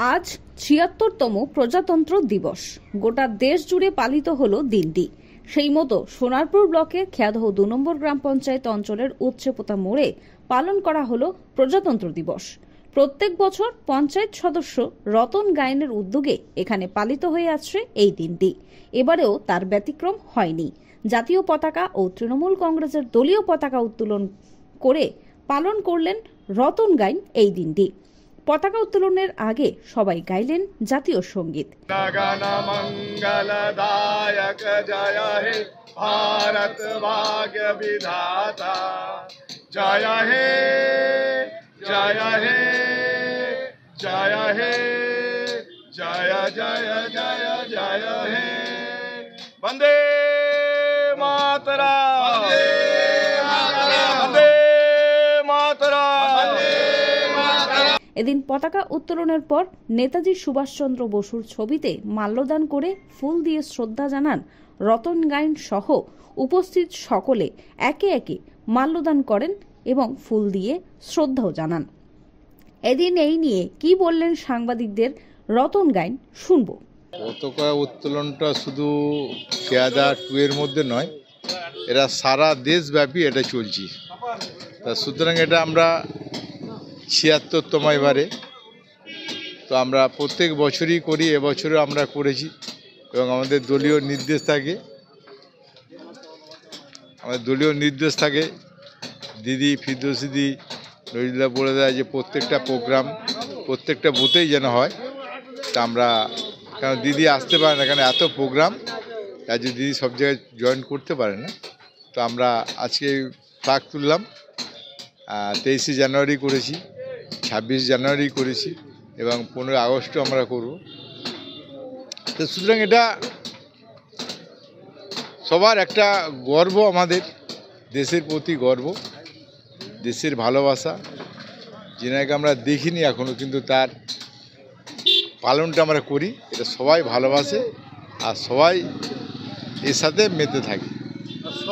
আজ ৭৬তম প্রজাতন্ত্র দিবস। গোটা দেশ জুড়ে পালিত হলো দিনটি। সেই মতো সোনারপুর ব্লকের খেয়াদহ ২ নম্বর গ্রাম পঞ্চায়েত অঞ্চলের উচ্চপোতা মোড়ে পালন করা হলো প্রজাতন্ত্র দিবস। প্রত্যেক বছর পঞ্চায়েত সদস্য রতন গায়েনের উদ্যোগে এখানে পালিত হয়ে আসছে এই দিনটি। এবারেও তার ব্যতিক্রম হয়নি। জাতীয় পতাকা ও তৃণমূল কংগ্রেসের দলীয় পতাকা উত্তোলন করে পালন করলেন রতন গাইন এই দিনটি। পতাকা উত্তোলনের আগে সবাই গাইলেন জাতীয় সঙ্গীত। মঙ্গলদায়ক জয় হে ভারত ভাগ্য বিধাতা, জয় হে জয় হে জয় হে জয় জয় জয় জয় হে বন্দে মাতরম, বন্দে মাতরম। এদিন পতাকা উত্তোলনের পর নেতাজি সুভাষচন্দ্র বসুর ছবিতে মাল্যদান করে ফুল দিয়ে শ্রদ্ধা জানান রতন গাইন সহ উপস্থিত সকলে একে একে মাল্যদান করেন এবং ফুল দিয়ে শ্রদ্ধাও জানান। এদিন এই নিয়ে কি বললেন সাংবাদিকদের রতন গাইন শুনবো। পতাকা উত্তোলনটা শুধু খেয়াদা 2 এর মধ্যে নয়, এরা সারা দেশব্যাপী এটা চলছে। তা সুতরাং এটা আমরা ৭৬তম এবারে, তো আমরা প্রত্যেক বছরই করি, এবছরও আমরা করেছি এবং আমাদের দলীয় নির্দেশ থাকে দিদি ফিরদৌসিদি নজরুল্লাহ বলে দেয় যে প্রত্যেকটা প্রোগ্রাম প্রত্যেকটা বুথেই যেন হয়। তা আমরা, কারণ দিদি আসতে পারে না, কারণ এত প্রোগ্রাম, তাই যে দিদি সব জায়গায় জয়েন করতে পারে না। তো আমরা আজকে ফ্ল্যাগ তুললাম, 23শে জানুয়ারি করেছি, 26 জানুয়ারি করেছি এবং 15 আগস্টও আমরা করব। তো সুতরাং এটা সবার একটা গর্ব, আমাদের দেশের প্রতি গর্ব, দেশের ভালোবাসা, যেটাকে আমরা দেখিনি এখনও, কিন্তু তার পালনটা আমরা করি। এটা সবাই ভালোবাসে আর সবাই এর সাথে মেতে থাকে।